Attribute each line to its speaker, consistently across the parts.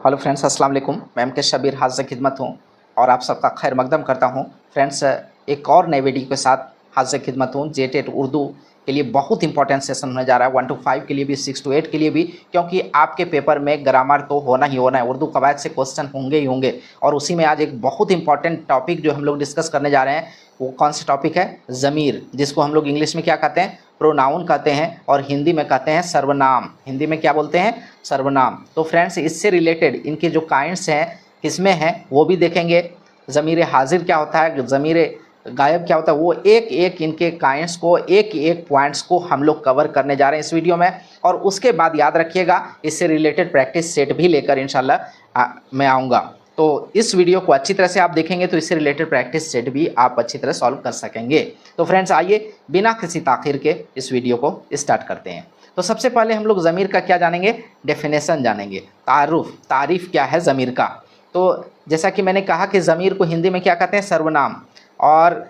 Speaker 1: Hello friends, अस्सलाम वालेकुम। मैं एम के शबीर हाज़िर खिदमत हूँ और आप सबका खैर मकदम करता हूँ। फ्रेंड्स, एक और नए वीडियो के साथ हाज़िर खिदमत हूँ। जेटेट उर्दू के लिए बहुत इंपॉर्टेंट सेशन होने जा रहा है, 1 to 5 के लिए भी, 6 to 8 के लिए भी, क्योंकि आपके पेपर में ग्रामर तो होना ही होना है, उर्दू कवायद से क्वेश्चन होंगे ही होंगे। और उसी में आज एक बहुत इंपॉर्टेंट टॉपिक जो हम लोग डिस्कस करने जा रहे हैं, वो कौन सा टॉपिक है? ज़मीर, जिसको हम लोग इंग्लिश में क्या कहते हैं? प्रोनाउन कहते हैं, और हिंदी में कहते हैं सर्वनाम। हिंदी में क्या बोलते हैं? सर्वनाम। तो फ्रेंड्स, इससे रिलेटेड इनके जो काइंड्स हैं, किसमें हैं, वो भी देखेंगे। ज़मीर हाजिर क्या होता है, ज़मीर गायब क्या होता है, वो एक एक इनके काइंड्स को, एक एक पॉइंट्स को हम लोग कवर करने जा रहे हैं इस वीडियो में। और उसके बाद याद रखिएगा, इससे रिलेटेड प्रैक्टिस सेट भी लेकर इंशाल्लाह मैं आऊँगा। तो इस वीडियो को अच्छी तरह से आप देखेंगे तो इससे रिलेटेड प्रैक्टिस सेट भी आप अच्छी तरह सॉल्व कर सकेंगे। तो फ्रेंड्स, आइए बिना किसी ताख़ीर के इस वीडियो को स्टार्ट करते हैं। तो सबसे पहले हम लोग ज़मीर का क्या जानेंगे? डेफिनेशन जानेंगे, तारीफ़ क्या है ज़मीर का। तो जैसा कि मैंने कहा कि ज़मीर को हिंदी में क्या कहते हैं? सर्वनाम। और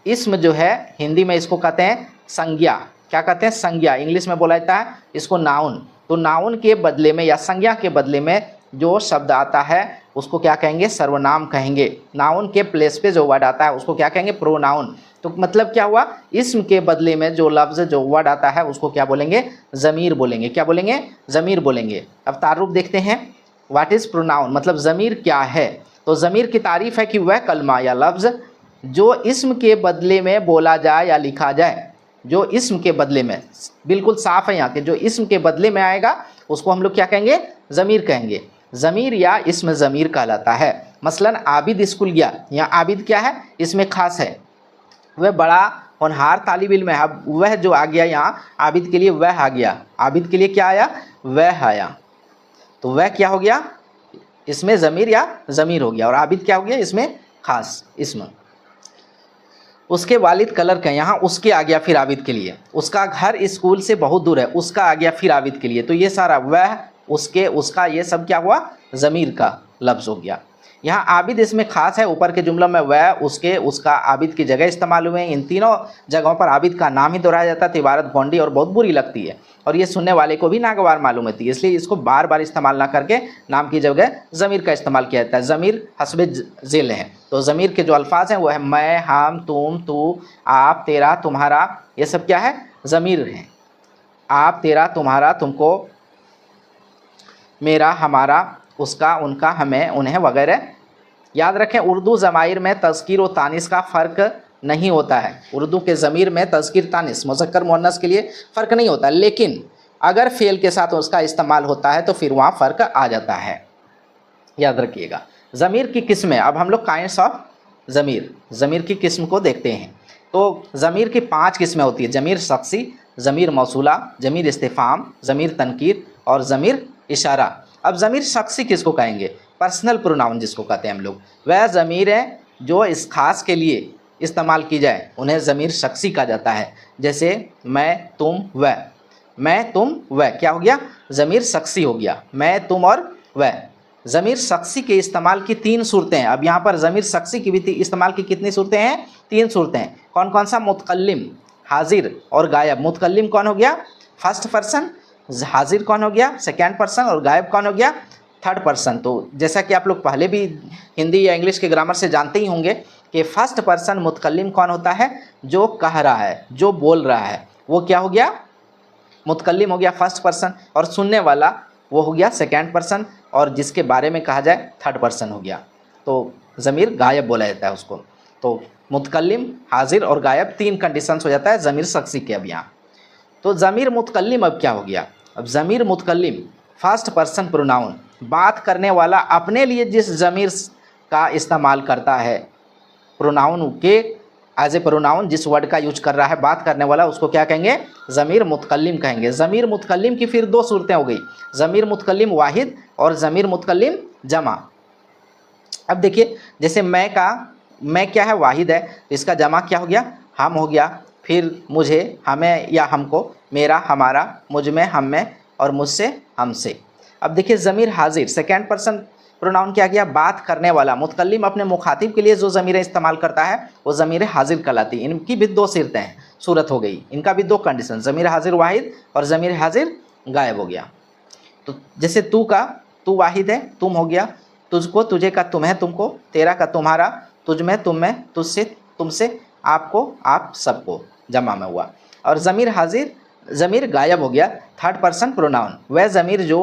Speaker 1: इस्म जो है, हिंदी में इसको कहते हैं संज्ञा। क्या कहते हैं? संज्ञा। इंग्लिश में बोला जाता है इसको नाउन। तो नाउन के बदले में या संज्ञा के बदले में जो शब्द आता है उसको क्या कहेंगे? सर्वनाम कहेंगे। नाउन के प्लेस पे जो वर्ड आता है उसको क्या कहेंगे? प्रोनाउन। तो मतलब क्या हुआ? इस्म के बदले में जो लफ्ज़, जो वर्ड आता है उसको क्या बोलेंगे? ज़मीर बोलेंगे। क्या बोलेंगे? ज़मीर बोलेंगे। अब तारुफ देखते हैं। व्हाट इज़ प्रोनाउन, मतलब ज़मीर क्या है? तो ज़मीर की तारीफ़ है कि वह कलमा या लफ्ज़ जो इस्म के बदले में बोला जाए या लिखा जाए। जो इस्म के बदले में, बिल्कुल साफ़ है यहाँ के, जो इस्म के बदले में आएगा उसको हम लोग क्या कहेंगे? ज़मीर कहेंगे। ज़मीर या इस्म ज़मीर कहलाता है। मसलन आबिद स्कूल गया, यहाँ आबिद क्या है? इसमें ख़ास है, वह बड़ा होनहार तालिब इल्म है। अब वह जो आ गया यहाँ आबिद के लिए, वह आ गया। आबिद के लिए क्या आया? वह आया। तो वह क्या हो गया? इसमें ज़मीर या ज़मीर हो गया। और आबिद क्या हो गया? इसमें ख़ास इस्म। उसके वालिद कलर के, यहाँ उसके आ गया फिर आबिद के लिए। उसका घर स्कूल से बहुत दूर है, उसका आ गया फिर आबिद के लिए। तो ये सारा वह, उसके, उसका, ये सब क्या हुआ? ज़मीर का लफ्ज़ हो गया। यहाँ आबिद इसमें ख़ास है। ऊपर के जुमलों में वह, उसके, उसका आबिद की जगह इस्तेमाल हुए हैं। इन तीनों जगहों पर आबिद का नाम ही दोहराया जाता है। तो इबारत भोंडी और बहुत बुरी लगती है, और ये सुनने वाले को भी नागवार मालूम होती है। इसलिए इसको बार बार इस्तेमाल ना करके नाम की जगह ज़मीर का इस्तेमाल किया जाता है। ज़मीर हस्बे ज़िल है। तो ज़मीर के जो अल्फाज हैं वो है मैं, हम, तुम, तू, आप, तेरा, तुम्हारा। ये सब क्या है? ज़मीर हैं। आप, तेरा, तुम्हारा, तुमको, मेरा, हमारा, उसका, उनका, हमें, उन्हें वगैरह। याद रखें, उर्दू ज़माइर में तज़कीर और तानिस का फ़र्क नहीं होता है। उर्दू के ज़मीर में तज़कीर तानिस, मुज़क्कर मुअन्नस के लिए फ़र्क नहीं होता, लेकिन अगर फ़ेल के साथ उसका इस्तेमाल होता है तो फिर वहाँ फ़र्क आ जाता है। याद रखिएगा। ज़मीर की किस्में, अब हम लोग काइंड्स ऑफ ज़मीर की किस्म को देखते हैं। तो ज़मीर की 5 किस्में होती है: ज़मीर शख्सी, ज़मीर मौसूला, ज़मीर इस्तिफ़ाम, ज़मीर तनकीर और ज़मीर इशारा। अब ज़मीर शख्सी किसको कहेंगे? पर्सनल प्रोनाउन जिसको कहते हैं हम लोग, वह ज़मीर है जो इस खास के लिए इस्तेमाल की जाए, उन्हें ज़मीर शख्सी कहा जाता है। जैसे मैं, तुम, वह। मैं, तुम, वह क्या हो गया? ज़मीर शख्सी हो गया। मैं, तुम और वह। ज़मीर शख्सी के इस्तेमाल की 3 सूरतें हैं। अब यहाँ पर ज़मीर शख्सी की भी इस्तेमाल की कितनी सूरतें हैं? 3 सूरतें हैं। कौन कौन सा? मुतकल्लिम, हाजिर और गायब। मुतकल्लिम कौन हो गया? First person. हाजिर कौन हो गया? Second person. और गायब कौन हो गया? Third person. तो जैसा कि आप लोग पहले भी हिंदी या इंग्लिश के ग्रामर से जानते ही होंगे कि फर्स्ट पर्सन मुतकल्लिम कौन होता है? जो कह रहा है, जो बोल रहा है, वो क्या हो गया? मुतकल्लिम हो गया, फर्स्ट पर्सन। और सुनने वाला वो हो गया सेकेंड पर्सन, और जिसके बारे में कहा जाए थर्ड पर्सन हो गया। तो ज़मीर गायब बोला जाता है उसको। तो मुतकल्लिम, हाजिर और गायब 3 कंडीशंस हो जाता है ज़मीर शख्सी के। अब यहाँ तो ज़मीर मुतकल्लिम अब क्या हो गया? अब ज़मीर मुतकल्लिम फर्स्ट पर्सन प्रोनाउन, बात करने वाला अपने लिए जिस ज़मीर का इस्तेमाल करता है, प्रोनाउन के एज ए प्रोनाउन जिस वर्ड का यूज कर रहा है बात करने वाला, उसको क्या कहेंगे? ज़मीर मुतकल्लिम कहेंगे। ज़मीर मुतकल्लिम की फिर 2 सूरतें हो गई, ज़मीर मुतकल्लिम वाहिद और ज़मीर मुतकल्लिम जमा। अब देखिए, जैसे मैं का, मैं क्या है? वाहिद है, तो इसका जमा क्या हो गया? हम हो गया। फिर मुझे, हमें या हमको, मेरा, हमारा, मुझ में, हम में, और मुझसे, हमसे। अब देखिए, ज़मीर हाजिर सेकेंड पर्सन प्रोनाउन क्या गया? बात करने वाला। मुतकल्लिम अपने मुखातिब के लिए जो ज़मीरें इस्तेमाल करता है वो ज़मीर हाजिर कहलाती है। इनकी भी 2 सीरतें हैं, सूरत हो गई। इनका भी 2 कंडीशन, ज़मीर हाजिर वाहिद और ज़मीर हाजिर गायब हो गया। तो जैसे तू का तू वाहिद है, तुम हो गया, तुझको तुझे का तुम्हें तुमको, तेरा का तुम्हारा, तुझ में तुम में, तुझसे तुमसे, आपको आप सबको जमा में हुआ। और ज़मीर हाजिर, ज़मीर गायब हो गया, थर्ड पर्सन प्रोनाउन, वह ज़मीर जो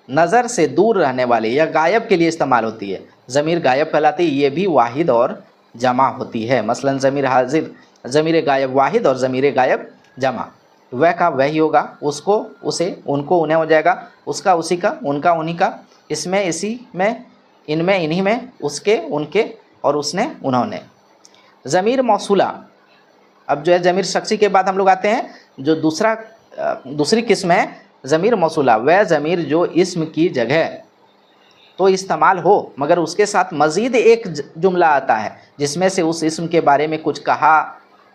Speaker 1: नज़र से दूर रहने वाले या गायब के लिए इस्तेमाल होती है, ज़मीर गायब कहलाती है, ये भी वाहिद और जमा होती है। मसलन ज़मीर हाजिर, ज़मीर गायब वाहिद और ज़मीर गायब जमा। वह का वही होगा, उसको उसे, उनको उन्हें हो जाएगा, उसका उसी का, उनका उन्हीं का, इसमें इसी में, इनमें इन्हीं में, उसके उनके और उसने उन्होंने। ज़मीर मौसूला, अब जो है ज़मीर शख्सी के बाद हम लोग आते हैं जो दूसरी किस्म है ज़मीर मौसूला, वह ज़मीर जो इस्म की जगह तो इस्तेमाल हो मगर उसके साथ मज़ीद एक जुमला आता है जिसमें से उस इस्म के बारे में कुछ कहा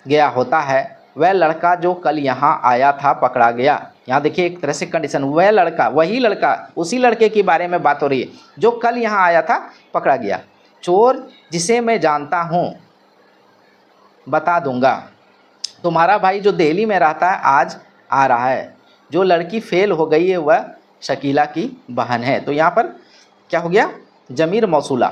Speaker 1: गया होता है। वह लड़का जो कल यहाँ आया था पकड़ा गया। यहाँ देखिए एक तरह से कंडीशन, वह लड़का, वही लड़का, उसी लड़के के बारे में बात हो रही है जो कल यहाँ आया था पकड़ा गया। चोर जिसे मैं जानता हूँ बता दूंगा, तुम्हारा भाई जो दिल्ली में रहता है आज आ रहा है, जो लड़की फेल हो गई है वह शकीला की बहन है। तो यहाँ पर क्या हो गया, ज़मीर मौसूला।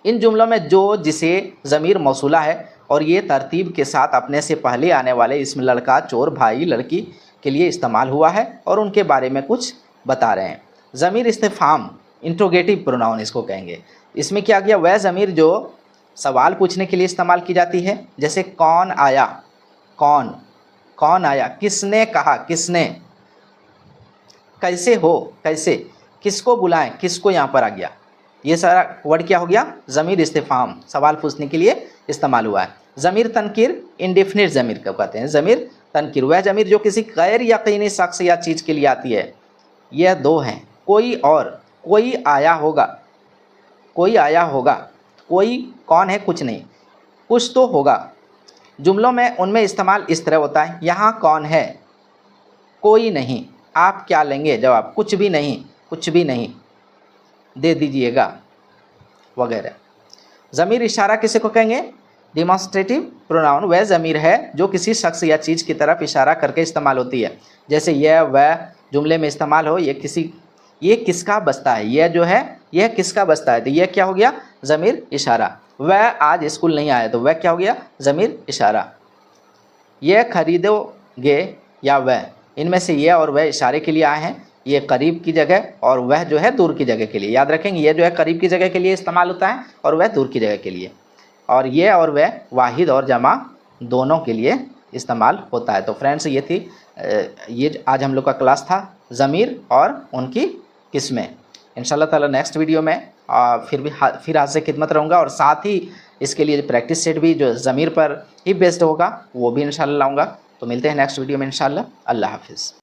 Speaker 1: इन जुमलों में जो, जिसे ज़मीर मौसूला है और ये तरतीब के साथ अपने से पहले आने वाले इसम लड़का, चोर, भाई, लड़की के लिए इस्तेमाल हुआ है और उनके बारे में कुछ बता रहे हैं। ज़मीर इस्तिफ़हाम, इंट्रोगेटिव प्रोनाउन इसको कहेंगे। इसमें क्या गया, वह ज़मीर जो सवाल पूछने के लिए इस्तेमाल की जाती है, जैसे कौन आया, कौन, कौन आया, किसने कहा, किसने, कैसे हो, कैसे, किसको बुलाएं, किसको यहाँ पर आ गया। ये सारा वर्ड क्या हो गया, ज़मीर इस्तिफ़हाम, सवाल पूछने के लिए इस्तेमाल हुआ है। ज़मीर तनकीर, इंडेफिनिट ज़मीर को कहते हैं। ज़मीर तनकीर वह ज़मीर जो किसी गैर यकीनी शख्स या चीज़ के लिए आती है। यह दो हैं, कोई और, कोई आया होगा, कोई आया होगा, कोई कौन है, कुछ नहीं, कुछ तो होगा। जुमलों में उनमें इस्तेमाल इस तरह होता है, यहाँ कौन है, कोई नहीं, आप क्या लेंगे, जवाब कुछ भी नहीं, कुछ भी नहीं, दे दीजिएगा वगैरह। ज़मीर इशारा किसे को कहेंगे, डिमॉन्स्ट्रेटिव प्रोनाउन वह ज़मीर है जो किसी शख्स या चीज़ की तरफ इशारा करके इस्तेमाल होती है। जैसे यह वह जुमले में इस्तेमाल हो, ये किसका बस्ता है, यह जो है यह किसका बस्ता है, तो यह क्या हो गया, ज़मीर इशारा। वह आज स्कूल नहीं आया, तो वह क्या हो गया, ज़मीर इशारा। यह खरीदोगे या वह, इनमें से यह और वह इशारे के लिए आए हैं। ये करीब की जगह और वह जो है दूर की जगह के लिए, याद रखेंगे, यह जो है करीब की जगह के लिए इस्तेमाल होता है और वह दूर की जगह के लिए। और यह और वह वाहिद और जमा दोनों के लिए इस्तेमाल होता है। तो फ्रेंड्स ये आज हम लोग का क्लास था ज़मीर और उनकी किस्में। इंशाल्लाह ताला नेक्स्ट वीडियो में फिर आज से खिदमत रहूँगा और साथ ही इसके लिए प्रैक्टिस सेट भी जो ज़मीर पर ही बेस्ड होगा वो भी इंशाल्लाह लाऊँगा। तो मिलते हैं नेक्स्ट वीडियो में इंशाल्लाह। अल्लाह हाफिज़।